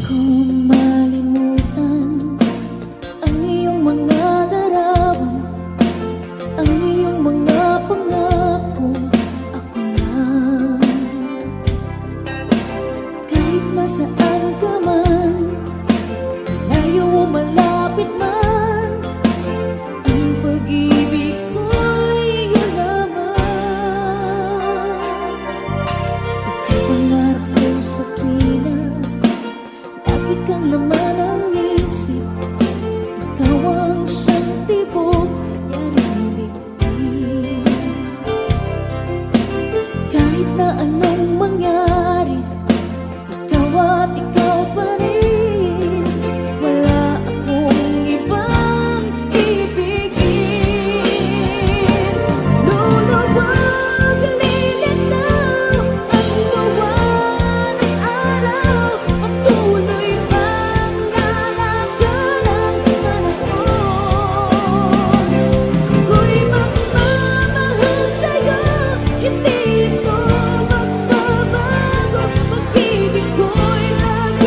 ko malimutan ang iyong mga larawan, ang iyong mga pangako. Ako lang, kahit nasaan ka man, malayo o malapit man, ang pag-ibig ko'y iyong lamang. Ika'y pangarap ko sa tuwina, lagi kang laman ang isip. Ikaw ang siyang tibok ng dibdib. Kahit na anong mangyari, ikaw at ikaw pa rin. Wala akong ibang ibigin. Luluwag, lilitaw ang buwan at araw, patuloy bang lalagan ang panahon. Ako'y magmamahal sa'yo, hindi ko magbabago. Pag-ibig ko'y laging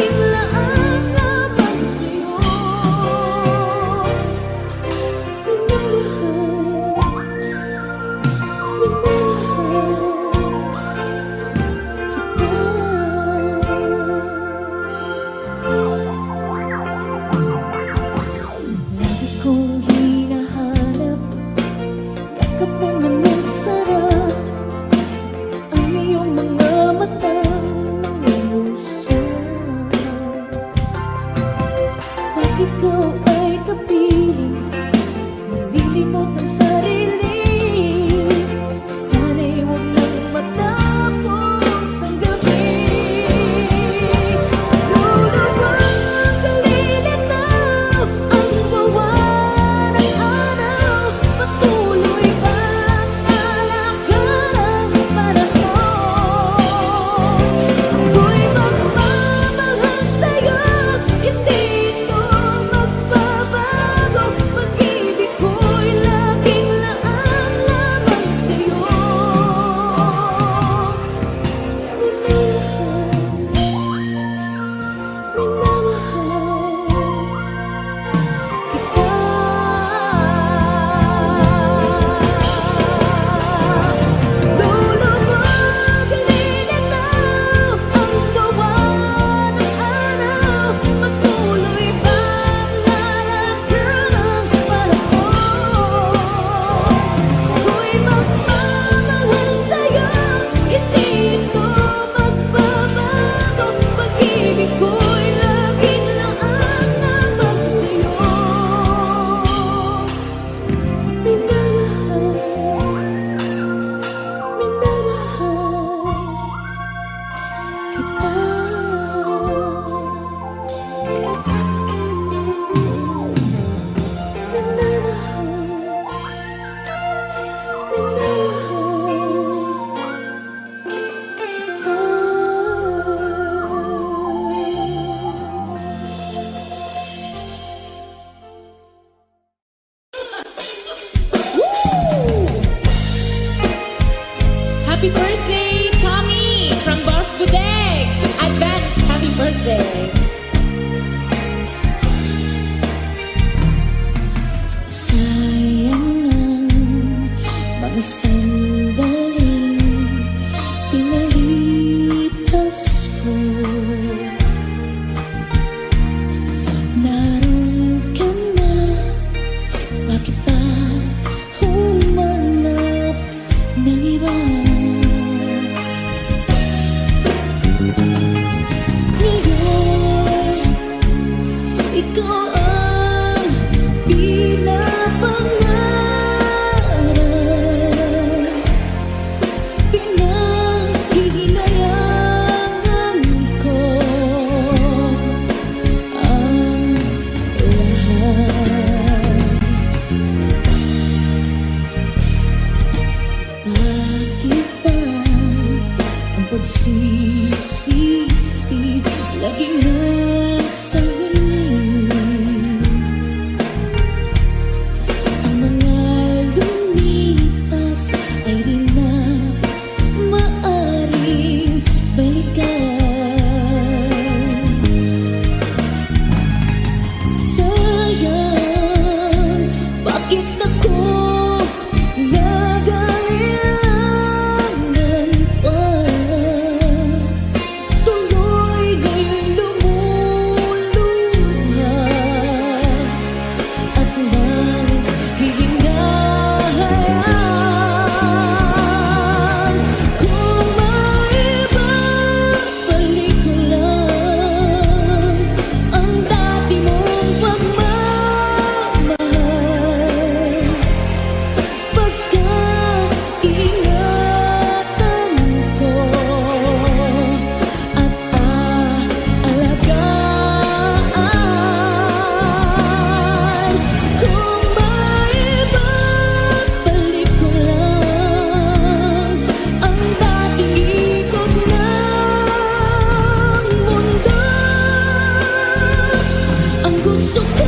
puso ko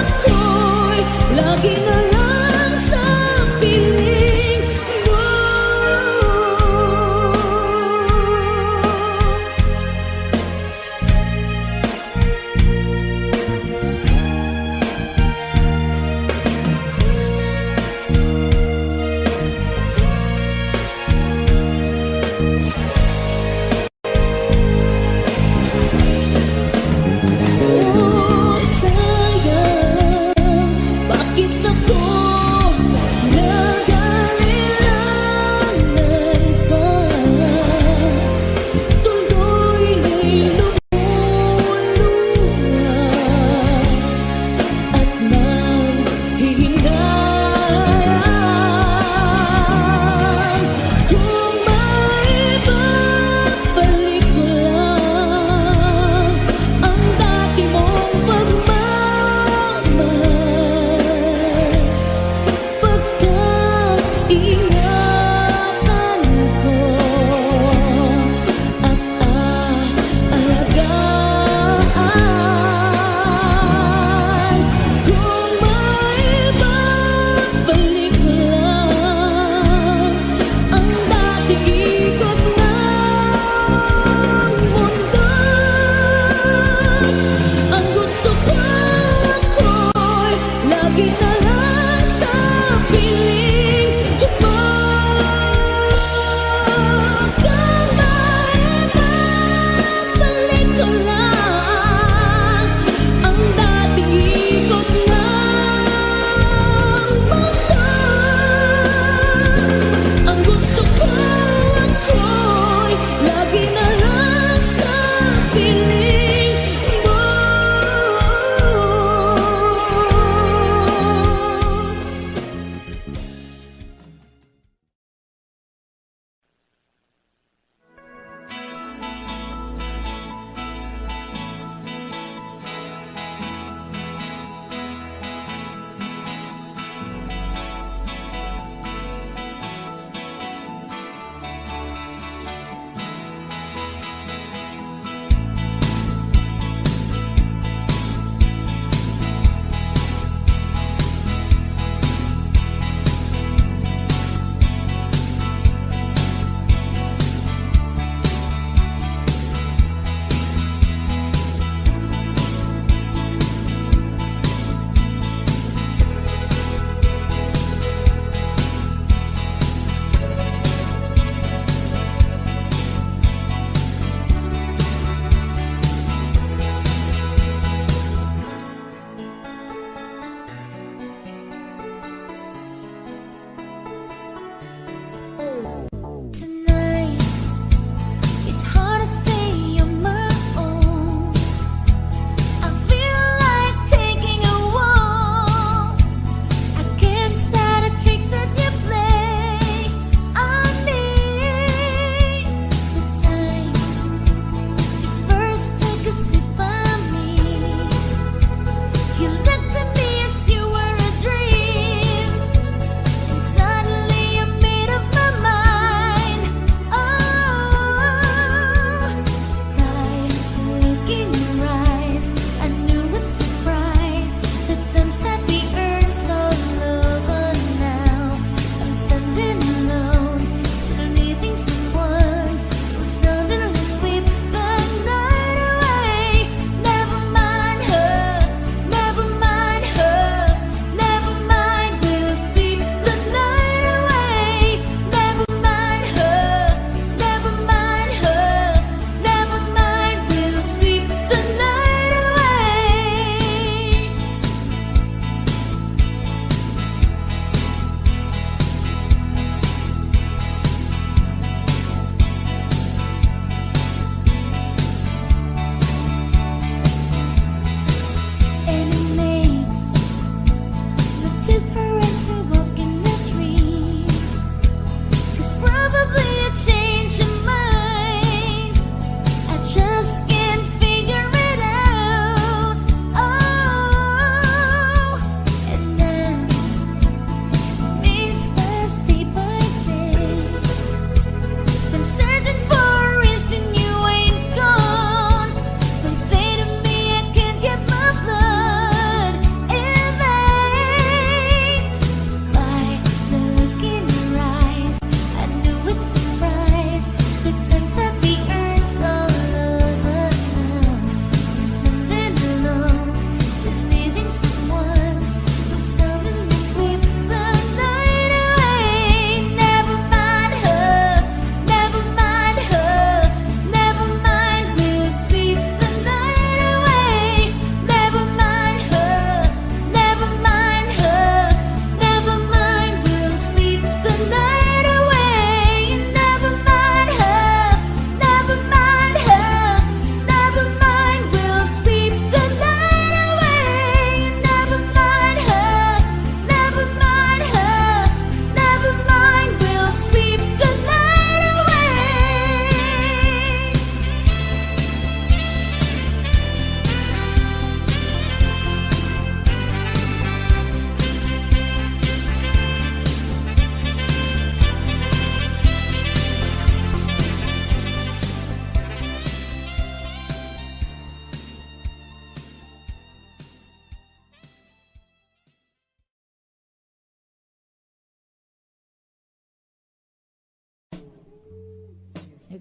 ako'y lagi na lang sa piling mo. Oh,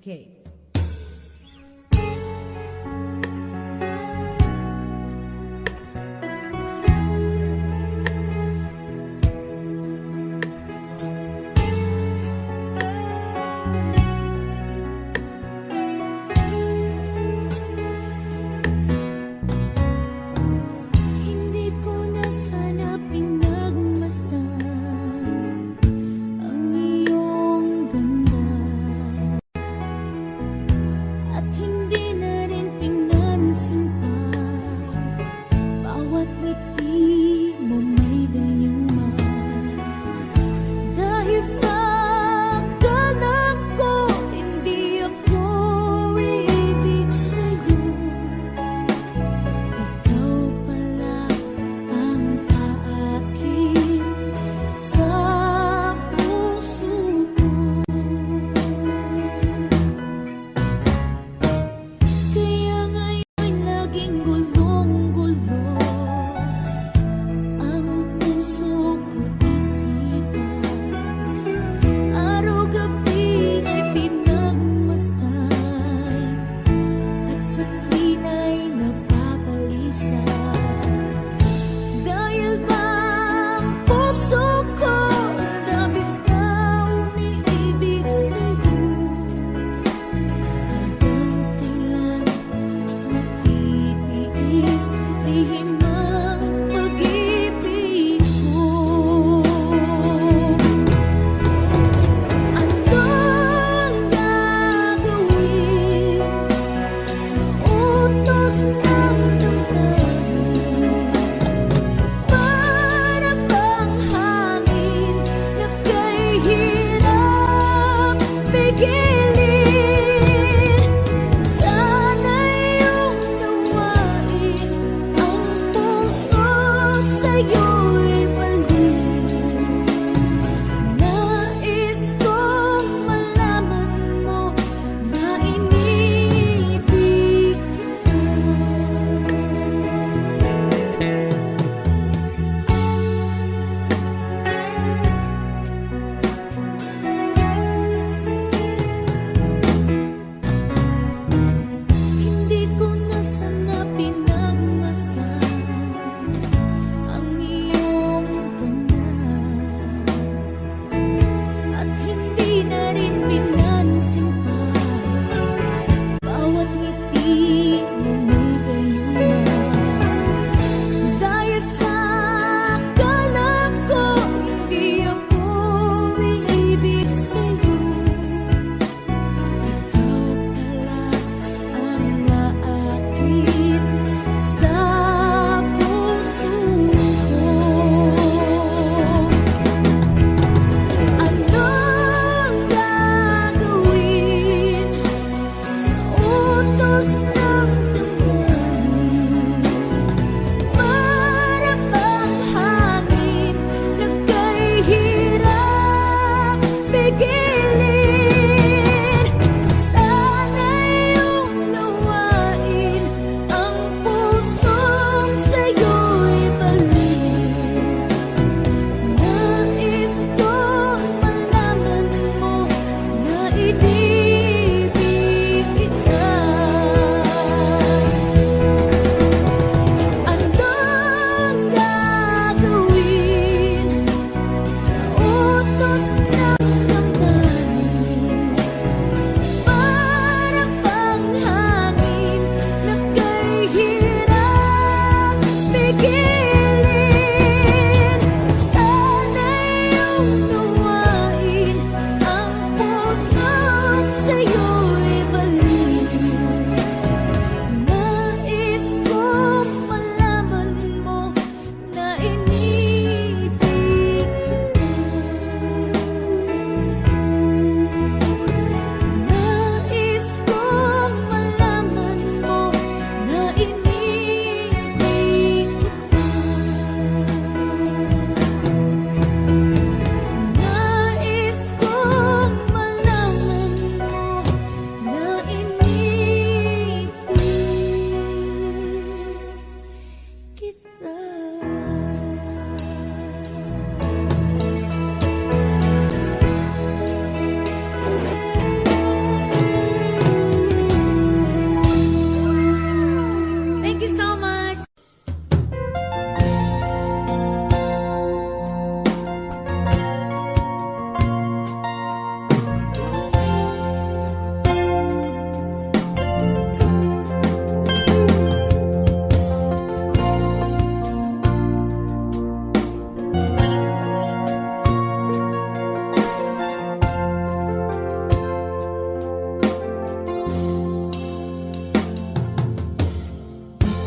Kate. Hindi ko na sana pinagmasdan ang iyong ganda, at hindi na rin pinansin pa bawat ngiti mo may dayuma. Dahil sa galang ko, hindi ako iibig sa'yo. Ikaw pala ang aakin sa puso ko. Kaya ngayon laging gulong-gulo ang puso ko't isipan. Araw-gabi ay pinagmasdan, at sa tuwin ay napapalisan. Dahil ba ang puso ko labis na umiibig sa'yo? Hanggang kailan matitiis lihim ng pag-ibig ko? Anong gagawin sa utos ng damdamin? Para bang hangin na kay hirap pigilin? Sana iyong nawain ang puso sa'yo'y balik. Nais kong malaman mo na iniibig kita.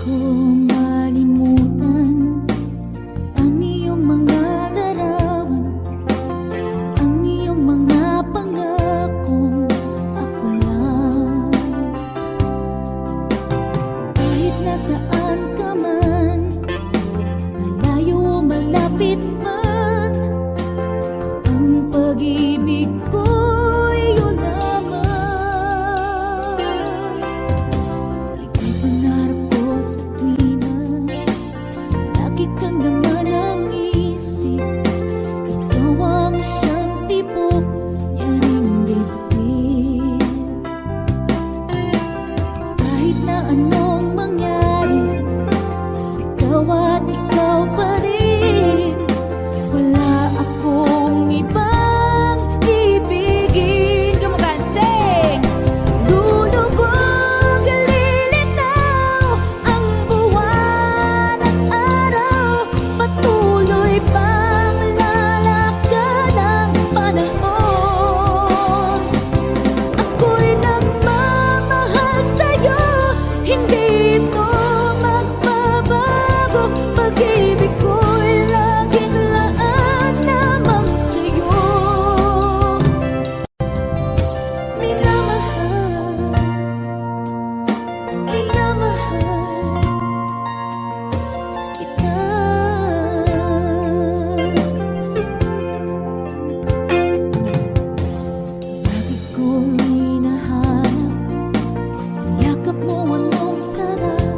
ko malimutan ang iyong mga larawan, ang iyong mga pangakong ako lang. Kahit nasaan ka man, malayo o malapit man, ang pag-ibig ko'y iyo lamang. Ika'y pangarap ko sa tuwina, lagi kang laman ang isip. Ikaw ang siyang tipo niya ring dibdib. Kahit na anong mangyari, ikaw at ikaw pa rin. Wala akong ibang ibigin. Kumakain, sing! Lulubog, lilitaw ang buwan at araw, patuloy pang lalakad ang panahon. Ako'y nagmamahal sa'yo, hindi ito magbabago. Pag-ibig ko'y laging laan lamang sa'yo. Minamahal, minamahal kita. Lagi kong hinahanap, yakap mo anong sarap,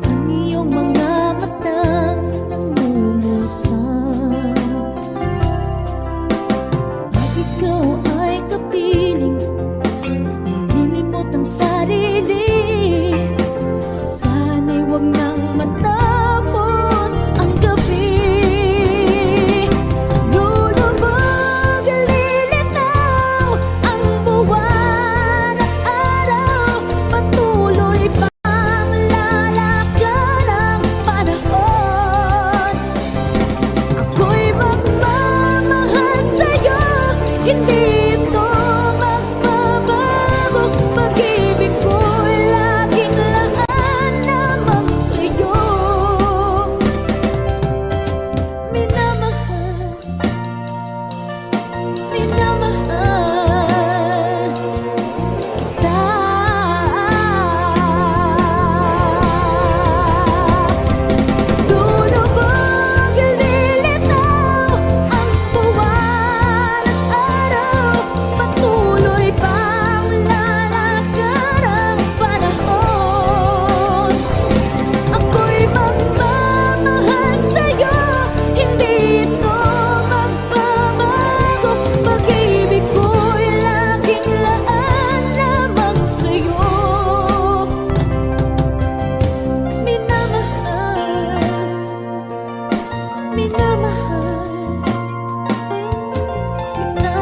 ang iyong mga matang nangungusap. Pag ikaw ay kapiling, nalilimot ang sarili. Sana'y huwag nang matapos ang gabi. Lulubog, lilitaw ang buwan at araw, patuloy pang lalakad ang panahon. Ako'y magmamahal sa'yo, hindi ito magbabago. Pag-ibig ko'y laging laan lamang sa'yo. Minamahal, minamahal kita. Lulubog, lilitaw ang buwan at araw, patuloy pang lalakad ang panahon. Ako'y magmamahal sa'yo, hindi ito magbabago. Pag-ibig ko'y laging laan lamang sa'yo. Minamahal, minamahal kita.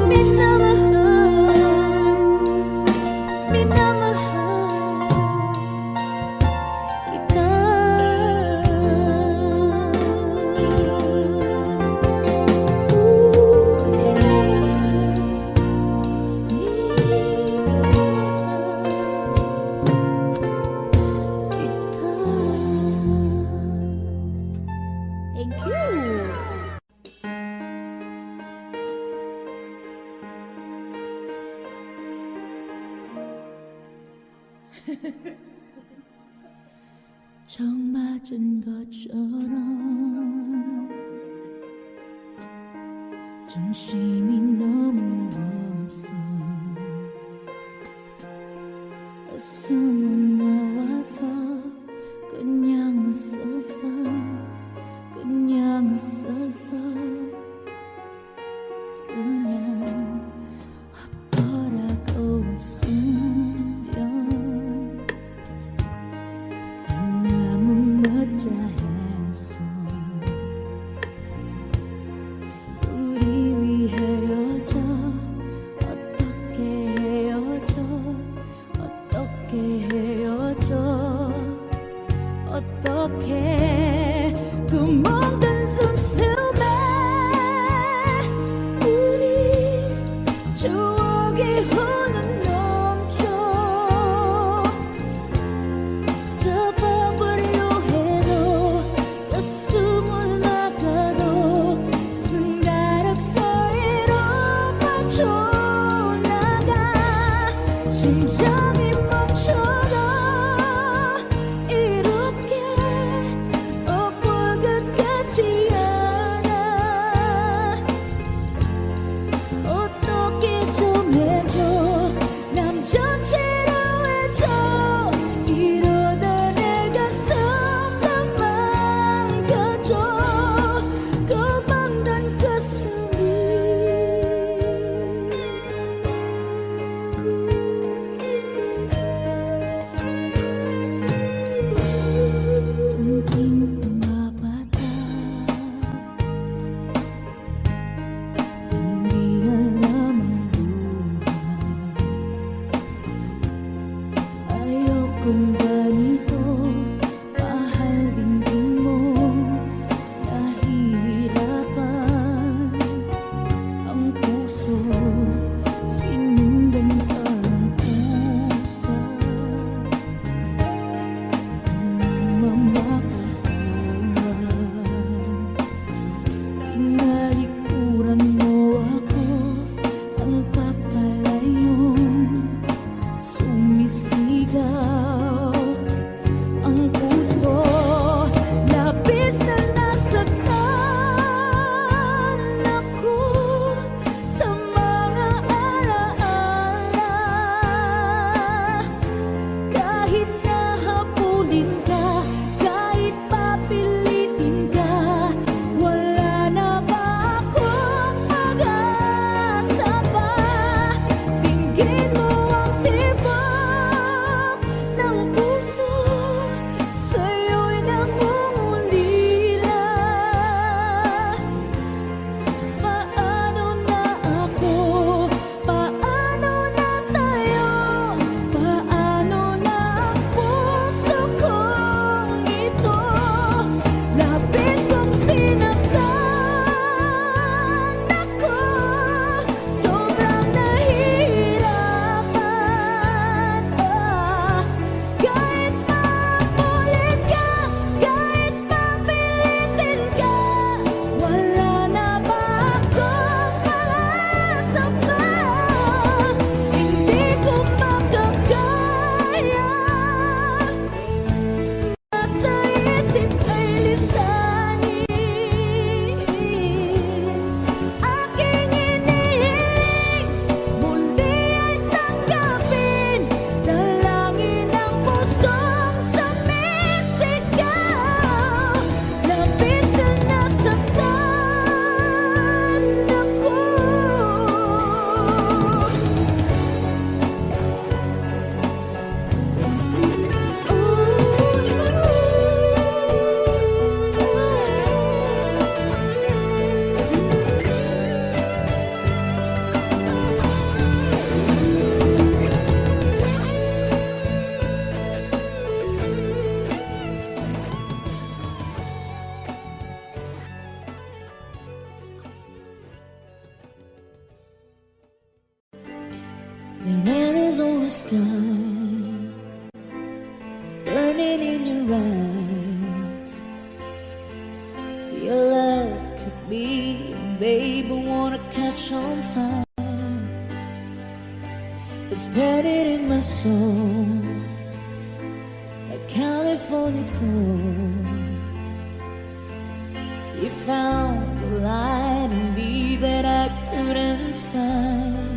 Minamahal, minamahal kita. Thank you. 처음 맞은 것처럼 정신이 너무 없어. 어서 못 나와서 그냥 웃었어, 그냥 웃었어. 그냥 헛거라고 웃으면 너무 멋자했어. 우리 왜 헤어져? 어떻게 헤어져? 어떻게 헤어져? There is on the sky, burning in your eyes. Your love could be, babe, I wanna catch on fire. It's burning in my soul, like California gold. You found the light in me that I couldn't find.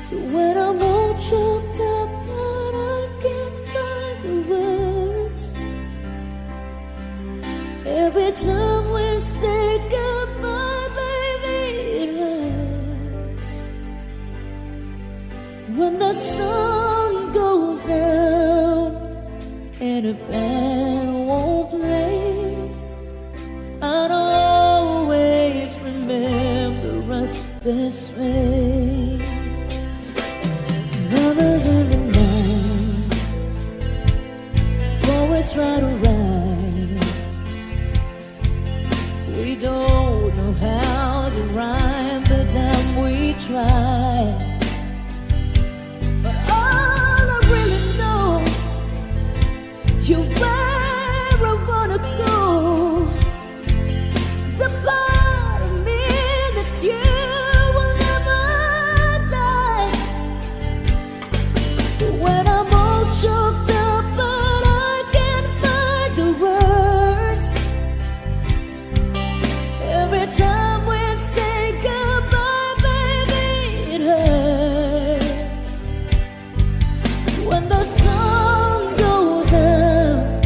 So when I'm all choked up but I can't find the words, every time we say goodbye, baby, it hurts. When the sun goes down and a band won't play, I'd always remember us this way. Lovers in the night, always right or right. We don't know how to rhyme, but damn we try. But all I really know, you're where I wanna go. The part of me that's you will never die. So when I'm all choked up but I can't find the words, every time we say goodbye, baby, it hurts. When the sun goes up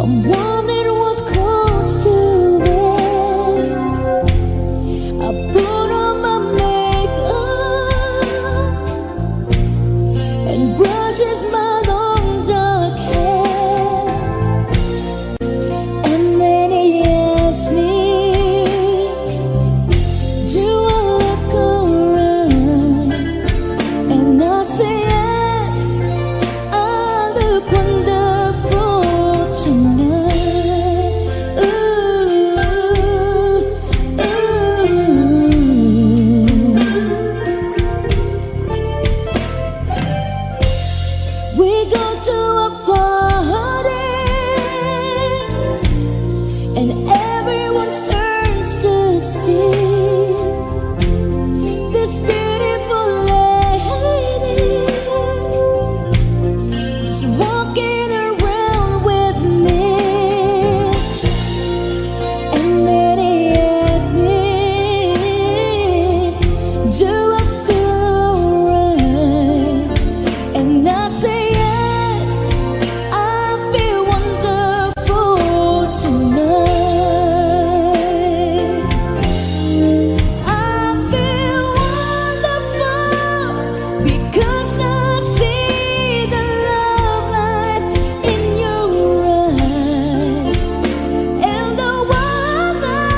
I'm wondering what clothes to wear. I put on my makeup and brushes my long dark hair. And then he asked me, do I look alright? And I say yes, I look wonderful tonight. Ooh, ooh. We go to a party and everyone turns to see this beautiful lady who's walking around with me. And then he asked me, do I feel alright? And I say yes, I feel wonderful tonight. I feel wonderful because I see the love light in your eyes. And the wonder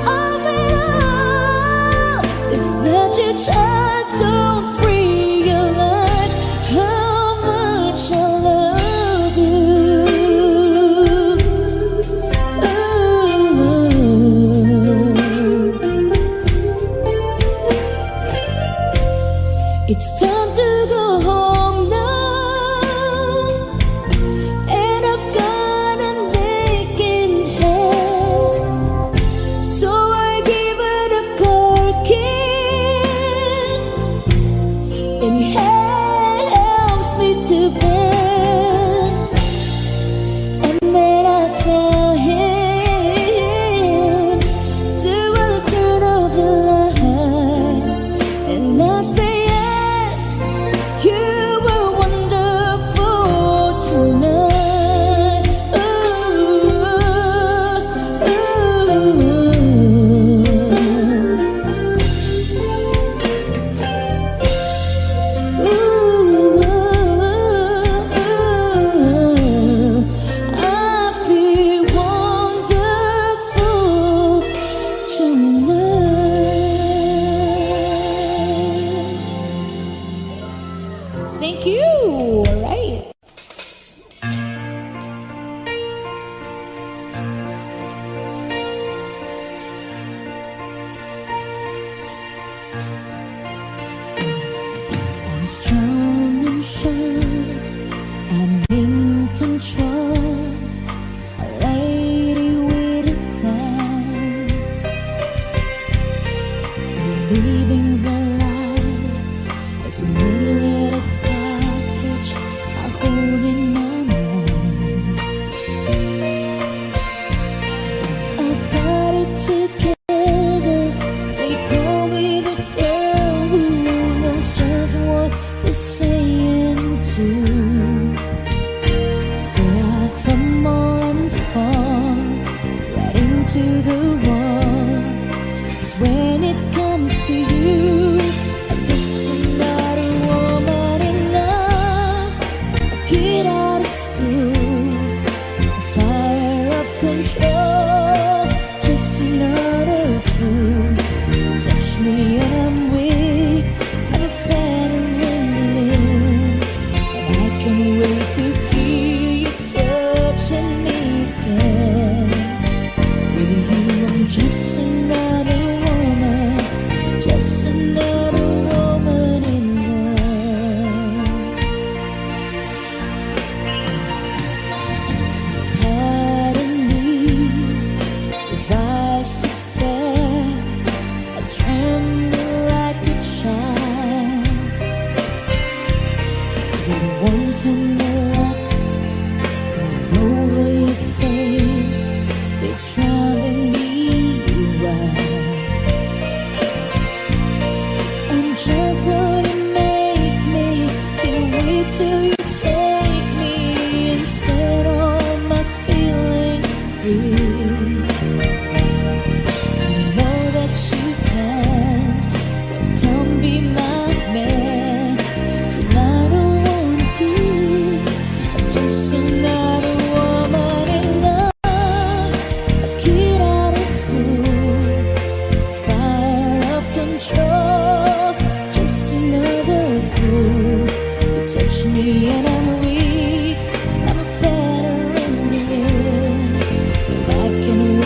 of it all is that you just don't realize how much I love you. It's time to go home now, and I've got an aching head. So I give it a cold kiss, and he helps me to bed. And then I tell him to turn off the light, and I say yes, free. I know that you can, so come be my man. Tonight I wanna be just another woman in love, a kid out of school, fire of control, just another fool. You touch me and I'm weak, I'm a feather in the wind, and I can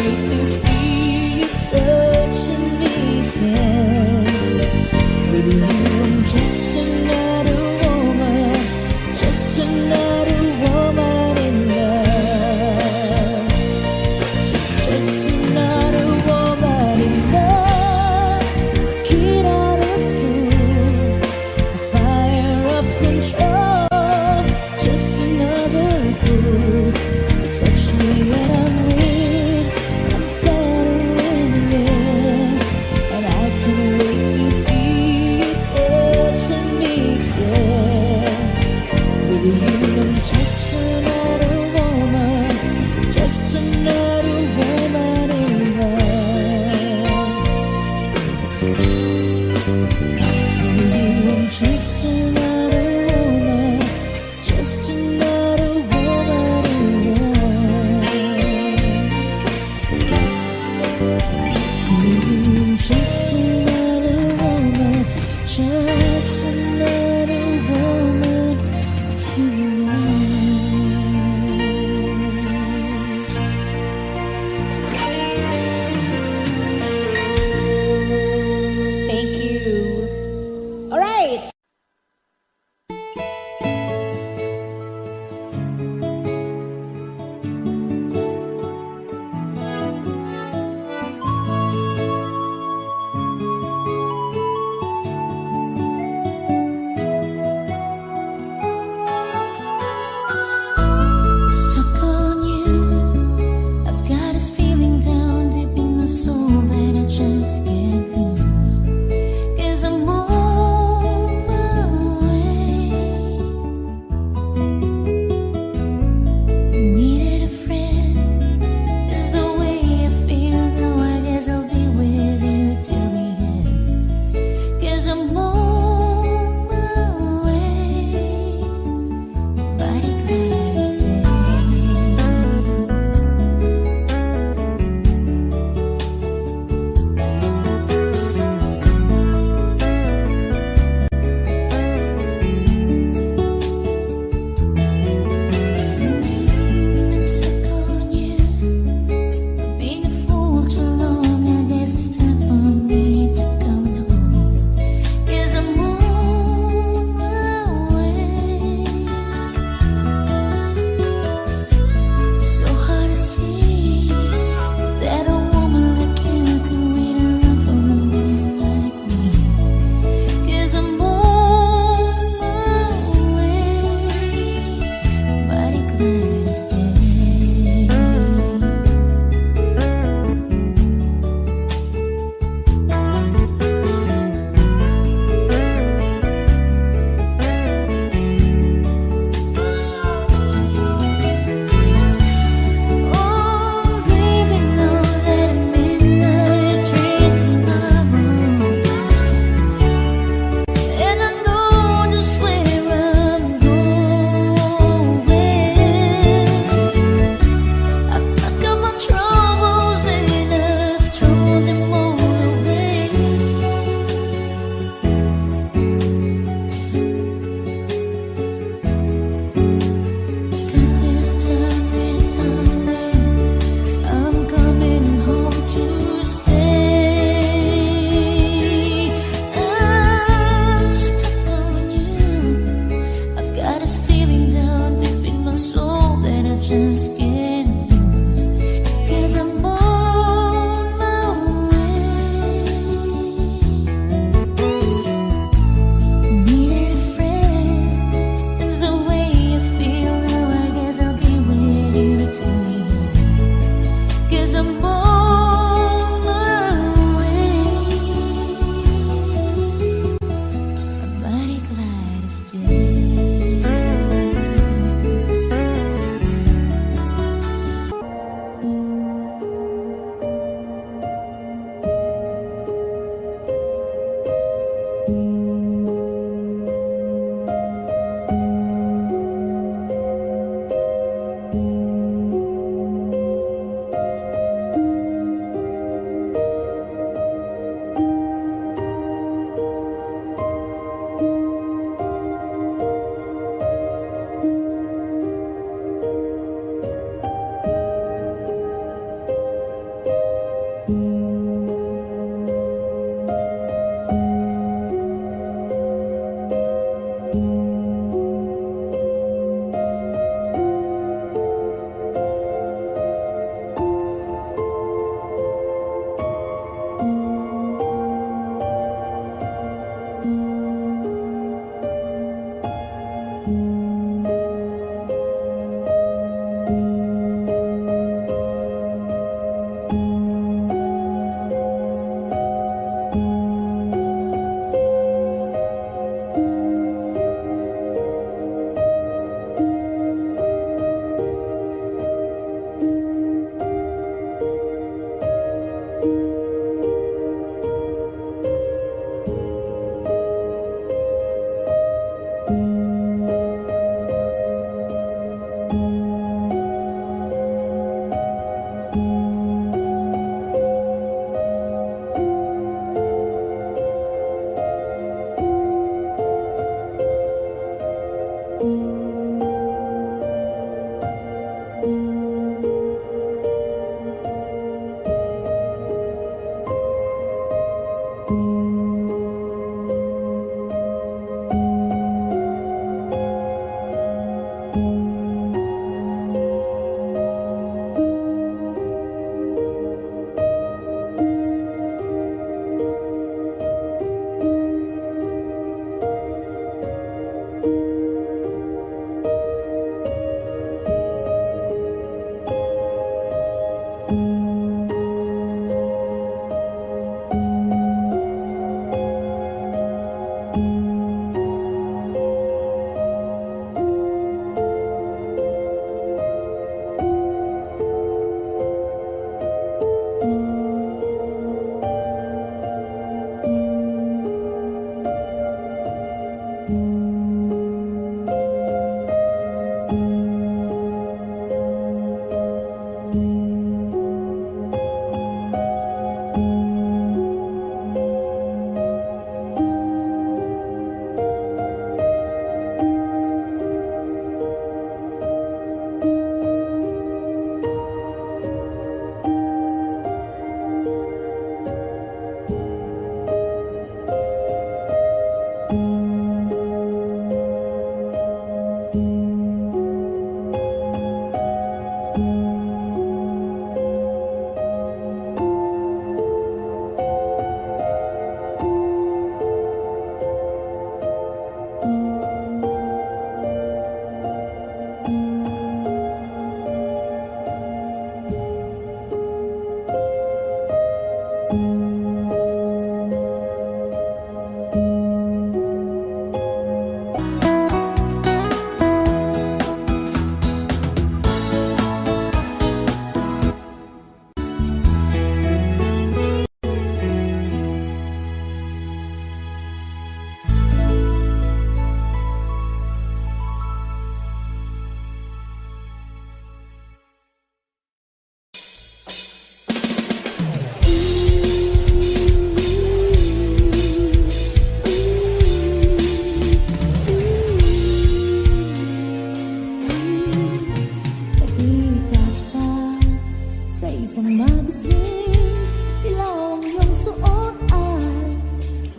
isang magazine, dilaw ang iyong suot at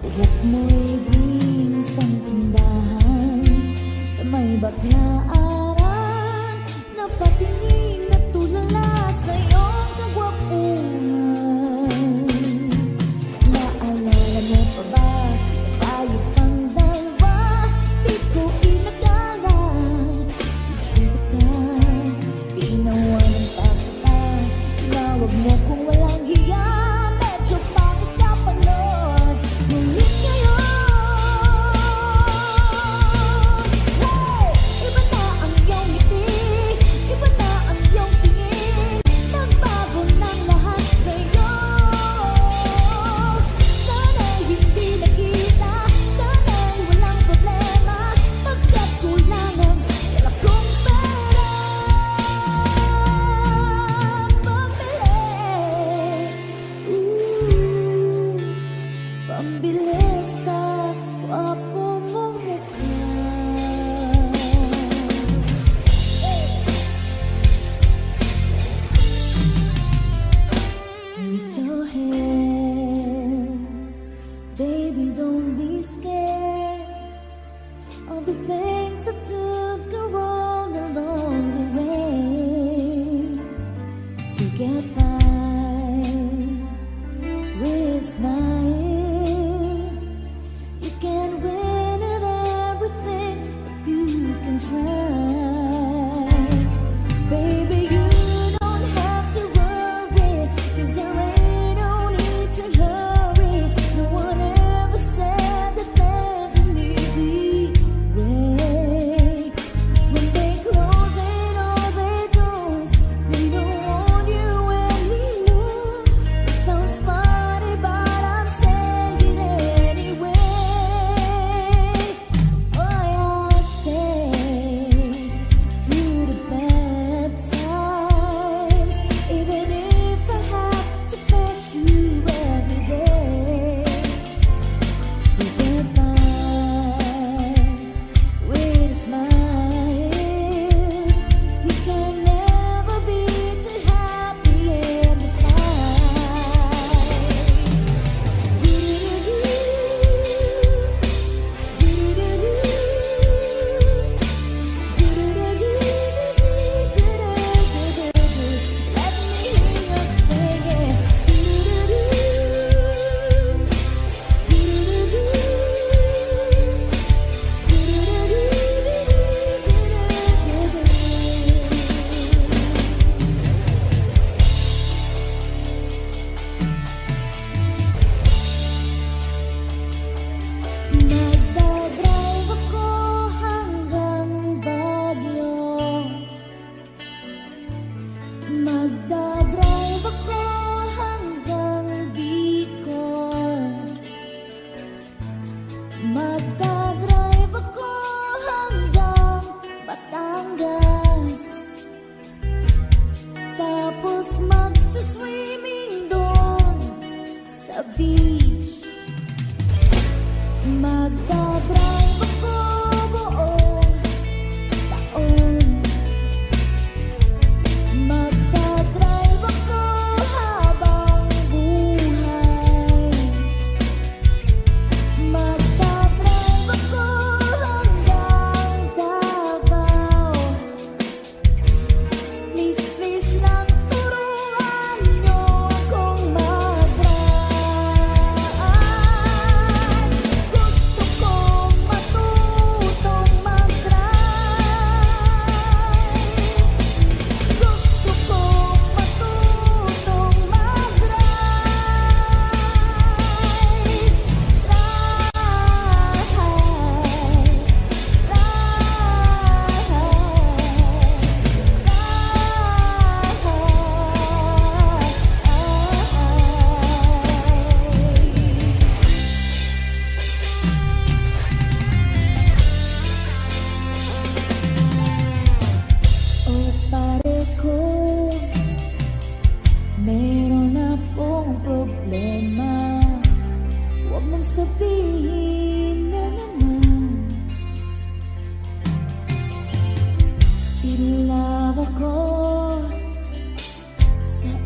buhok mo'y green sa tindahan. Sa may baklaaran, napatingin at tulala sa iyong kagwapuhan. Naalala mo pa ba, tayo pang dalawa, di ko inagalang. Sisikat ka, tinawa ng pakita, tinawag mo kung walang hiya. Medyo pangit ka pa noon, ngunit ngayon, hey! Iba na ang iyong ngiti, iba na ang iyong tingin, nagbago ng lahat sa'yo. Sana'y hindi nakita, sana'y walang problema, pagkat kulang ang dala kong pera pambili sa gwapo mong mukha. Lift your head, baby, don't be scared of the things that could go wrong along the way. You get by with a smile. You can win at everything, but you can try. Baby, you don't have to worry, 'cause there ain't no need to hurry. No one ever said that there's an easy way. When they close in all their doors, they don't want you anymore. It sounds funny, but I'm saying it anyway. Why I stay through the bad times, even if I have to fetch you every day. You get by with a smile. You can never be too happy in this life. Let me hear you sing it. Magdadrive ako hanggang Baguio. Magdadrive ako hanggang Bicol. Magdadrive ako hanggang Batangas. Tapos magsiswimming doon sa beach. Magdadrive ako buong taon. Magdadrive ako habang buhay. Magdadrive ako hanggang Davao. Please, please lang turuan niyo akong mag-drive. Gusto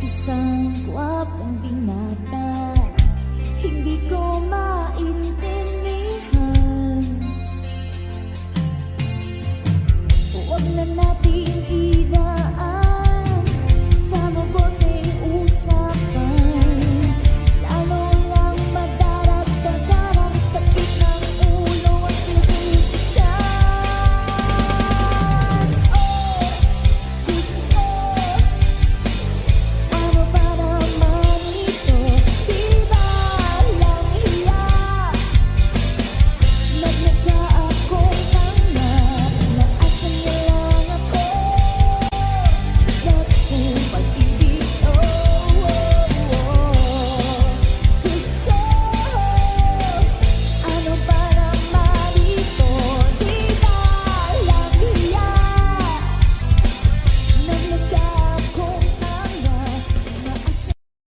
isang gwapong binata. Hindi ko